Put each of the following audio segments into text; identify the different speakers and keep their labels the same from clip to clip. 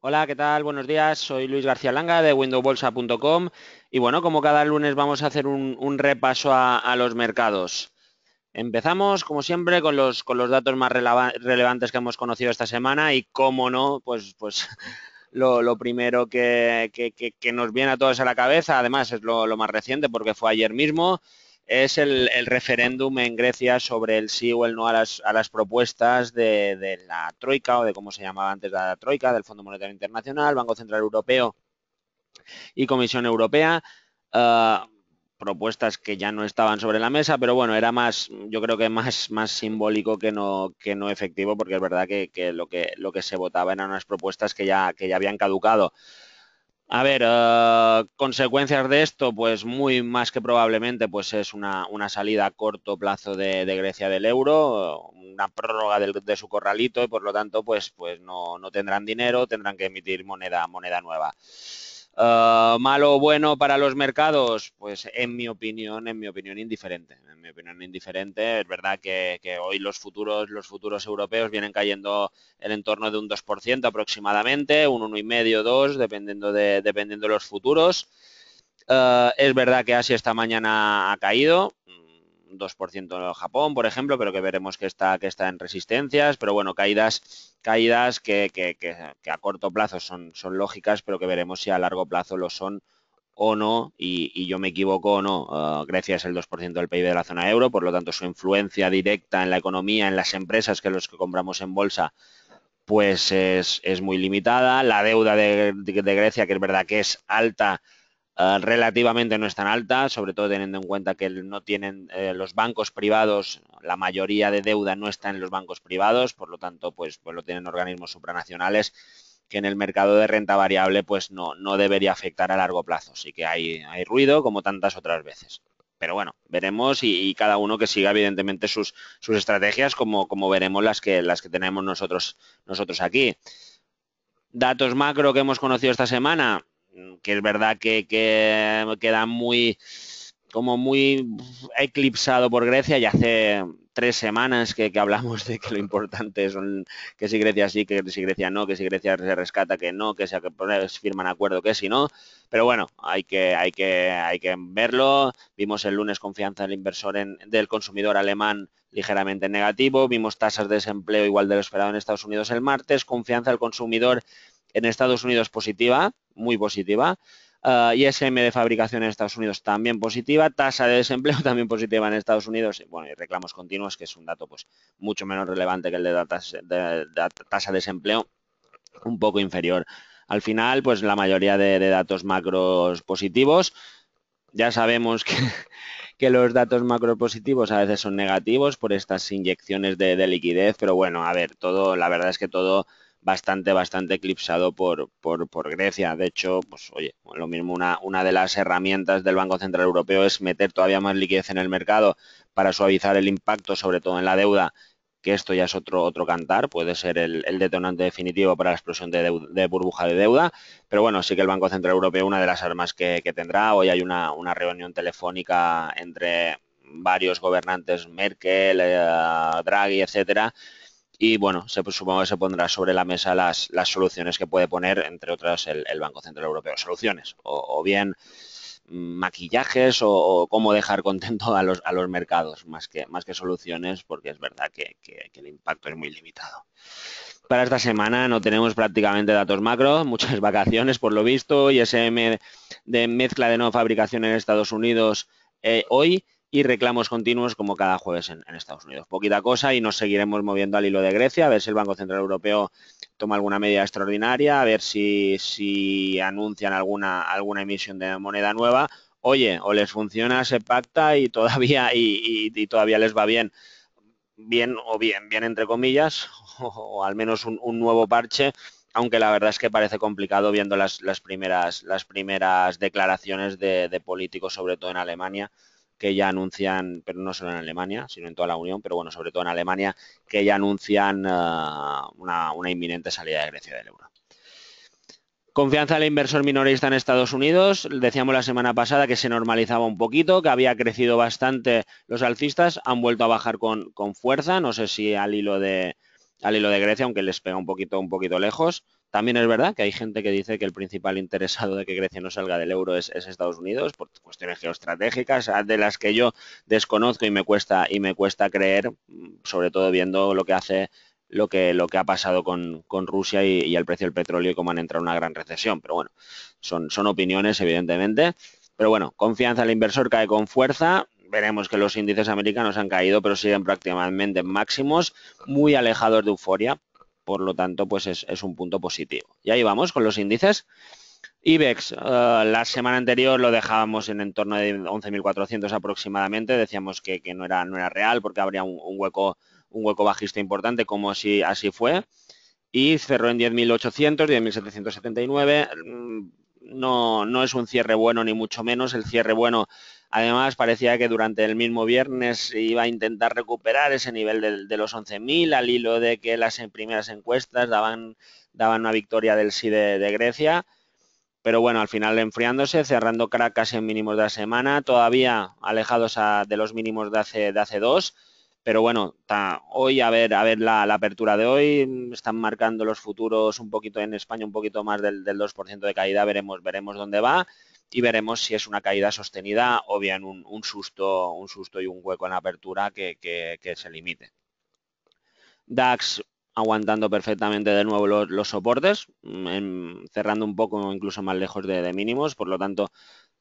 Speaker 1: Hola, ¿qué tal? Buenos días. Soy Luis García Langa de windowbolsa.com y bueno, como cada lunes vamos a hacer un repaso a los mercados. Empezamos, como siempre, con los datos más relevantes que hemos conocido esta semana y, cómo no, pues lo primero que nos viene a todos a la cabeza, además es lo más reciente porque fue ayer mismo, es el referéndum en Grecia sobre el sí o el no a las propuestas de la Troika, o de cómo se llamaba antes la Troika, del Fondo Monetario Internacional, Banco Central Europeo y Comisión Europea. Uh, Propuestas que ya no estaban sobre la mesa, pero bueno, era más, yo creo que más simbólico que no efectivo, porque es verdad que lo que se votaba eran unas propuestas que ya habían caducado. A ver, consecuencias de esto, pues muy más que probablemente, pues es una salida a corto plazo de Grecia del euro, una prórroga de su corralito, y por lo tanto, pues no tendrán dinero, tendrán que emitir moneda nueva. Malo o bueno para los mercados, pues en mi opinión indiferente. En mi opinión indiferente. Es verdad que hoy los futuros europeos vienen cayendo el entorno de un 2% aproximadamente, un 1,5, 2, dependiendo de los futuros. Es verdad que Asia esta mañana ha caído, 2% en Japón, por ejemplo, pero que veremos que está en resistencias, pero bueno, caídas que a corto plazo son lógicas, pero que veremos si a largo plazo lo son o no, y yo me equivoco o no. Grecia es el 2% del PIB de la zona euro, por lo tanto su influencia directa en la economía, en las empresas, que los que compramos en bolsa, pues es muy limitada. La deuda de Grecia, que es verdad que es alta, relativamente no es tan alta, sobre todo teniendo en cuenta que no tienen los bancos privados, la mayoría de deuda no está en los bancos privados, por lo tanto, pues lo tienen organismos supranacionales, que en el mercado de renta variable pues no debería afectar a largo plazo. Sí que hay ruido, como tantas otras veces. Pero bueno, veremos, y cada uno que siga evidentemente sus estrategias, como veremos las que tenemos nosotros aquí. Datos macro que hemos conocido esta semana, que es verdad que queda muy eclipsado por Grecia. Y hace 3 semanas que hablamos de que lo importante son que si Grecia sí, que si Grecia no, que si Grecia se rescata, que no, que si firman acuerdo, que si no. Pero bueno, hay que verlo. Vimos el lunes confianza del inversor del consumidor alemán ligeramente negativo. Vimos tasas de desempleo igual de lo esperado en Estados Unidos el martes. Confianza del consumidor en Estados Unidos positiva, muy positiva. ISM de fabricación en Estados Unidos también positiva, tasa de desempleo también positiva en Estados Unidos, bueno, y reclamos continuos, que es un dato pues mucho menos relevante que el de tasa de desempleo, un poco inferior. Al final, pues la mayoría de datos macros positivos. Ya sabemos que los datos macro positivos a veces son negativos por estas inyecciones de liquidez, pero bueno, a ver, la verdad es que todo bastante eclipsado por Grecia. De hecho, pues oye, lo mismo, una de las herramientas del Banco Central Europeo es meter todavía más liquidez en el mercado para suavizar el impacto, sobre todo en la deuda, que esto ya es otro cantar, puede ser el detonante definitivo para la explosión de burbuja de deuda. Pero bueno, sí que el Banco Central Europeo, una de las armas que tendrá. Hoy hay una reunión telefónica entre varios gobernantes, Merkel, Draghi, etcétera, y bueno, supongo que se pondrá sobre la mesa las soluciones que puede poner, entre otras, el Banco Central Europeo. Soluciones, o bien maquillajes, o cómo dejar contento a los mercados, más que soluciones, porque es verdad que el impacto es muy limitado. Para esta semana no tenemos prácticamente datos macro, muchas vacaciones por lo visto, ISM de mezcla de nueva fabricación en Estados Unidos hoy, y reclamos continuos como cada jueves en Estados Unidos. Poquita cosa, y nos seguiremos moviendo al hilo de Grecia, a ver si el Banco Central Europeo toma alguna medida extraordinaria, a ver si anuncian alguna emisión de moneda nueva. Oye, o les funciona, se pacta y todavía les va bien, bien entre comillas, o al menos un nuevo parche, aunque la verdad es que parece complicado viendo las primeras declaraciones de políticos, sobre todo en Alemania, que ya anuncian, pero no solo en Alemania, sino en toda la Unión, pero bueno, sobre todo en Alemania, que ya anuncian una inminente salida de Grecia del euro. Confianza del inversor minorista en Estados Unidos. Decíamos la semana pasada que se normalizaba un poquito, que había crecido bastante los alcistas, han vuelto a bajar con fuerza, no sé si al hilo al hilo de Grecia, aunque les pega un poquito lejos. También es verdad que hay gente que dice que el principal interesado de que Grecia no salga del euro es Estados Unidos, por cuestiones geoestratégicas, de las que yo desconozco y me cuesta creer, sobre todo viendo lo que hace, lo que ha pasado con Rusia y el precio del petróleo y cómo han entrado en una gran recesión. Pero bueno, son opiniones, evidentemente. Pero bueno, confianza del inversor cae con fuerza. Veremos que los índices americanos han caído, pero siguen prácticamente en máximos, muy alejados de euforia. Por lo tanto, pues es un punto positivo. Y ahí vamos con los índices. IBEX, la semana anterior lo dejábamos en torno de 11.400 aproximadamente. Decíamos que no era real porque habría un hueco bajista importante, como si así fue. Y cerró en 10.800, 10.779. No es un cierre bueno ni mucho menos. El cierre bueno, además, parecía que durante el mismo viernes iba a intentar recuperar ese nivel de los 11.000 al hilo de que las primeras encuestas daban una victoria del sí de Grecia. Pero bueno, al final enfriándose, cerrando casi en mínimos de la semana, todavía alejados de los mínimos de hace dos. Pero bueno, hoy a ver la apertura de hoy, están marcando los futuros un poquito en España, un poquito más del 2% de caída, veremos dónde va y veremos si es una caída sostenida o bien un susto y un hueco en la apertura que se limite. DAX aguantando perfectamente de nuevo los soportes, cerrando un poco incluso más lejos de mínimos, por lo tanto,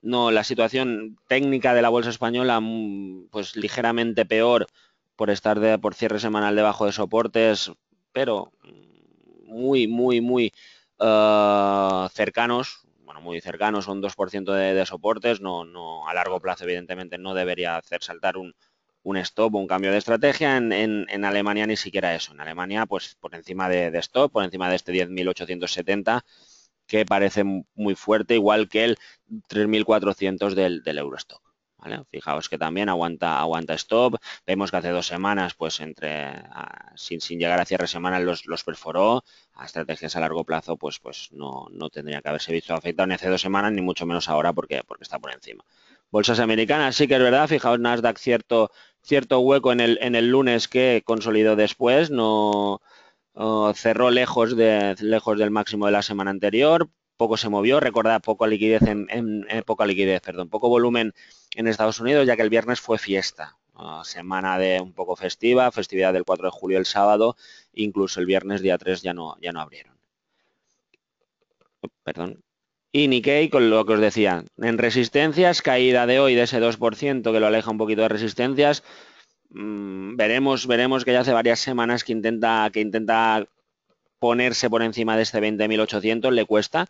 Speaker 1: no, la situación técnica de la bolsa española pues ligeramente peor por estar por cierre semanal debajo de soportes, pero muy cercanos, bueno, muy cercanos, un 2% de soportes, no a largo plazo evidentemente no debería hacer saltar un stop o un cambio de estrategia. En Alemania ni siquiera eso. En Alemania, pues por encima de stop, por encima de este 10.870, que parece muy fuerte, igual que el 3.400 del Eurostock. ¿Vale? Fijaos que también aguanta stop. Vemos que hace 2 semanas, pues sin llegar a cierre semanal los perforó. A estrategias a largo plazo, pues no tendría que haberse visto afectado ni hace 2 semanas, ni mucho menos ahora porque está por encima. Bolsas americanas, sí que es verdad, fijaos, Nasdaq cierto hueco en el lunes que consolidó después, no cerró lejos del máximo de la semana anterior, poco se movió, recordad, poco volumen en Estados Unidos, ya que el viernes fue fiesta, semana de un poco festividad del 4 de julio el sábado, incluso el viernes día 3 ya no abrieron. Perdón. Y Nikkei, con lo que os decía, en resistencias, caída de hoy de ese 2% que lo aleja un poquito de resistencias. Veremos que ya hace varias semanas que intenta ponerse por encima de este 20.800, le cuesta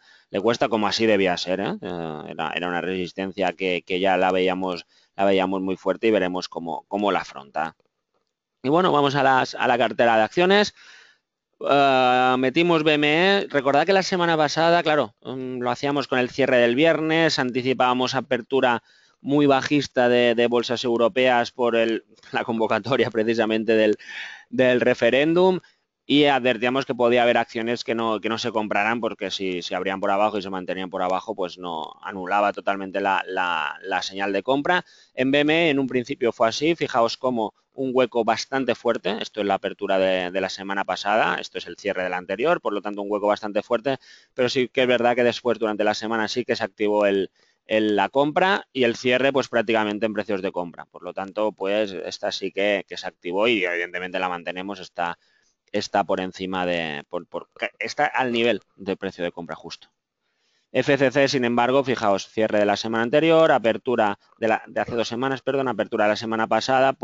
Speaker 1: como así debía ser, ¿eh? Era una resistencia que ya la veíamos muy fuerte y veremos cómo la afronta. Y bueno, vamos a la cartera de acciones. Metimos BME. Recordad que la semana pasada, claro, lo hacíamos con el cierre del viernes, anticipábamos apertura muy bajista de bolsas europeas por la convocatoria precisamente del referéndum y advertíamos que podía haber acciones que no se compraran porque si abrían por abajo y se mantenían por abajo, pues no anulaba totalmente la señal de compra. En BME en un principio fue así, fijaos cómo un hueco bastante fuerte, esto es la apertura de la semana pasada, esto es el cierre del anterior, por lo tanto un hueco bastante fuerte, pero sí que es verdad que después durante la semana sí que se activó la compra y el cierre pues prácticamente en precios de compra. Por lo tanto, pues esta sí que se activó y evidentemente la mantenemos, está por encima está al nivel del precio de compra justo. FCC, sin embargo, fijaos, cierre de la semana anterior, apertura de hace 2 semanas, perdón, apertura de la semana pasada,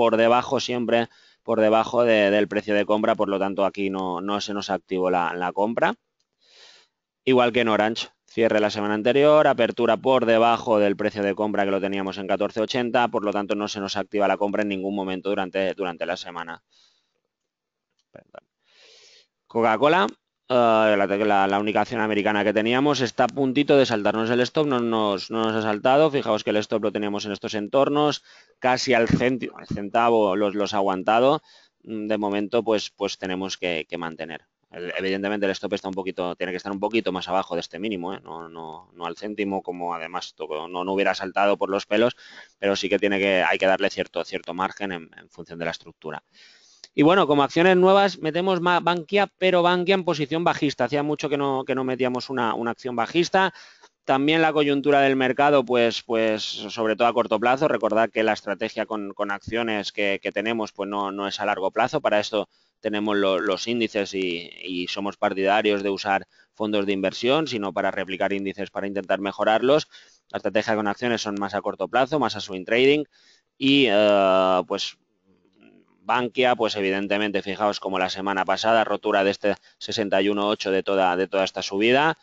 Speaker 1: siempre por debajo del precio de compra, por lo tanto aquí no se nos activó la compra. Igual que en Orange, cierre la semana anterior, apertura por debajo del precio de compra que lo teníamos en 14,80, por lo tanto no se nos activa la compra en ningún momento durante la semana. Coca-Cola, la única acción americana que teníamos, está a puntito de saltarnos el stop, no nos ha saltado, fijaos que el stop lo teníamos en estos entornos, casi al centavo los ha aguantado, de momento pues tenemos que mantener. Evidentemente el stop tiene que estar un poquito más abajo de este mínimo, ¿eh? No al céntimo, como además no hubiera saltado por los pelos, pero sí que hay que darle cierto margen en función de la estructura. Y bueno, como acciones nuevas metemos Bankia, pero Bankia en posición bajista. Hacía mucho que no metíamos una acción bajista. También la coyuntura del mercado, pues sobre todo a corto plazo. Recordad que la estrategia con acciones que tenemos pues no es a largo plazo. Para esto tenemos los índices y somos partidarios de usar fondos de inversión, sino para replicar índices para intentar mejorarlos. La estrategia con acciones son más a corto plazo, más a swing trading y pues Bankia, pues evidentemente, fijaos como la semana pasada, rotura de este 61.8 de toda esta subida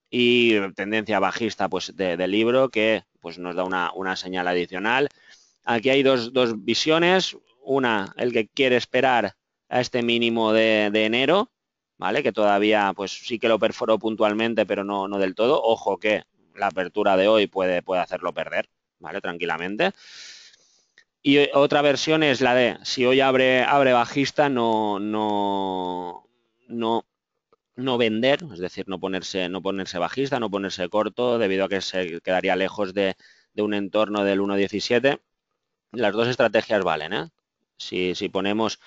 Speaker 1: y tendencia bajista pues del libro que pues nos da una señal adicional. Aquí hay dos visiones. Una, el que quiere esperar a este mínimo de enero, ¿vale? Que todavía pues sí que lo perforó puntualmente, pero no del todo. Ojo que la apertura de hoy puede hacerlo perder, ¿vale? Tranquilamente. Y otra versión es la de si hoy abre bajista, no vender, es decir, no ponerse bajista, no ponerse corto, debido a que se quedaría lejos de un entorno del 1.17. Las dos estrategias valen, ¿eh? Si ponemos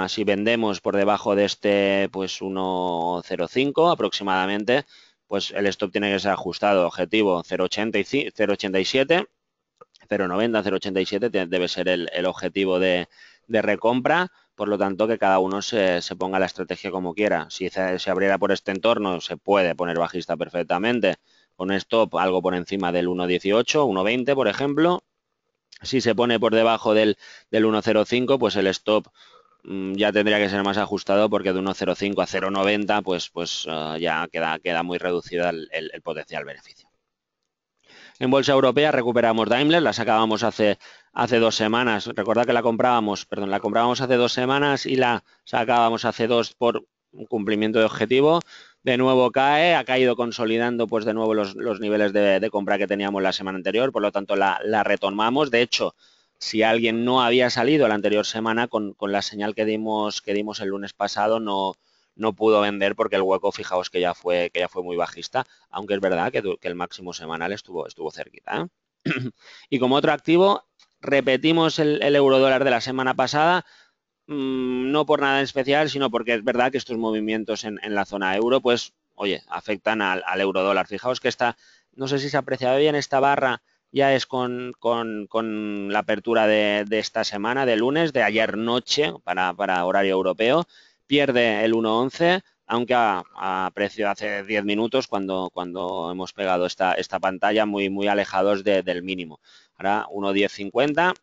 Speaker 1: si vendemos por debajo de este, pues 1.05 aproximadamente, pues el stop tiene que ser ajustado. Objetivo 0.87. 0.90, 0.87 debe ser el objetivo de recompra, por lo tanto que cada uno se ponga la estrategia como quiera. Si se abriera por este entorno, se puede poner bajista perfectamente, con stop algo por encima del 1.18, 1.20 por ejemplo. Si se pone por debajo del 1.05, pues el stop ya tendría que ser más ajustado, porque de 1.05 a 0.90 pues ya queda muy reducido el potencial beneficio. En bolsa europea recuperamos Daimler, la sacábamos hace 2 semanas. Recordad que la comprábamos hace 2 semanas y la sacábamos hace 2 por un cumplimiento de objetivo. De nuevo cae, ha caído consolidando pues de nuevo los niveles de compra que teníamos la semana anterior, por lo tanto la retomamos. De hecho, si alguien no había salido la anterior semana con la señal que dimos el lunes pasado, no pudo vender, porque el hueco, fijaos que ya fue muy bajista, aunque es verdad que el máximo semanal estuvo cerquita, ¿eh? Y como otro activo, repetimos el eurodólar de la semana pasada, no por nada en especial, sino porque es verdad que estos movimientos en la zona euro, pues, oye, afectan al eurodólar. Fijaos que no sé si se aprecia bien, esta barra ya es con la apertura de esta semana, de lunes, de ayer noche, para horario europeo. Pierde el 1.11, aunque a precio hace 10 minutos, cuando hemos pegado esta pantalla, muy alejados del mínimo. Ahora 1.1050.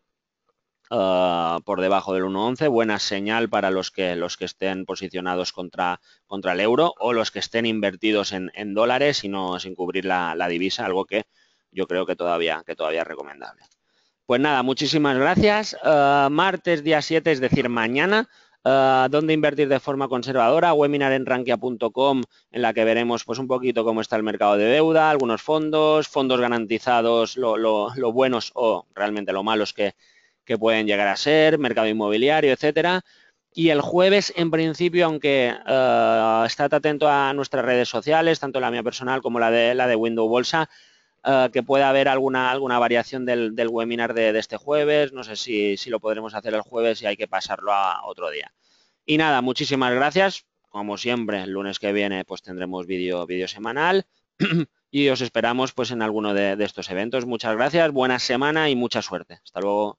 Speaker 1: Por debajo del 1.11, buena señal para los que estén posicionados contra el euro, o los que estén invertidos en dólares y no sin cubrir la divisa, algo que yo creo que todavía es recomendable. Pues nada, muchísimas gracias. Martes día 7, es decir, mañana, dónde invertir de forma conservadora, webinar en rankia.com, en la que veremos pues un poquito cómo está el mercado de deuda, algunos fondos garantizados, lo buenos o realmente lo malos que pueden llegar a ser, mercado inmobiliario, etcétera. Y el jueves, en principio, aunque estad atento a nuestras redes sociales, tanto la mía personal como la de Window Bolsa, que pueda haber alguna variación del webinar de este jueves. No sé si lo podremos hacer el jueves y hay que pasarlo a otro día. Y nada, muchísimas gracias. Como siempre, el lunes que viene pues tendremos vídeo semanal y os esperamos pues en alguno de estos eventos. Muchas gracias, buena semana y mucha suerte. Hasta luego.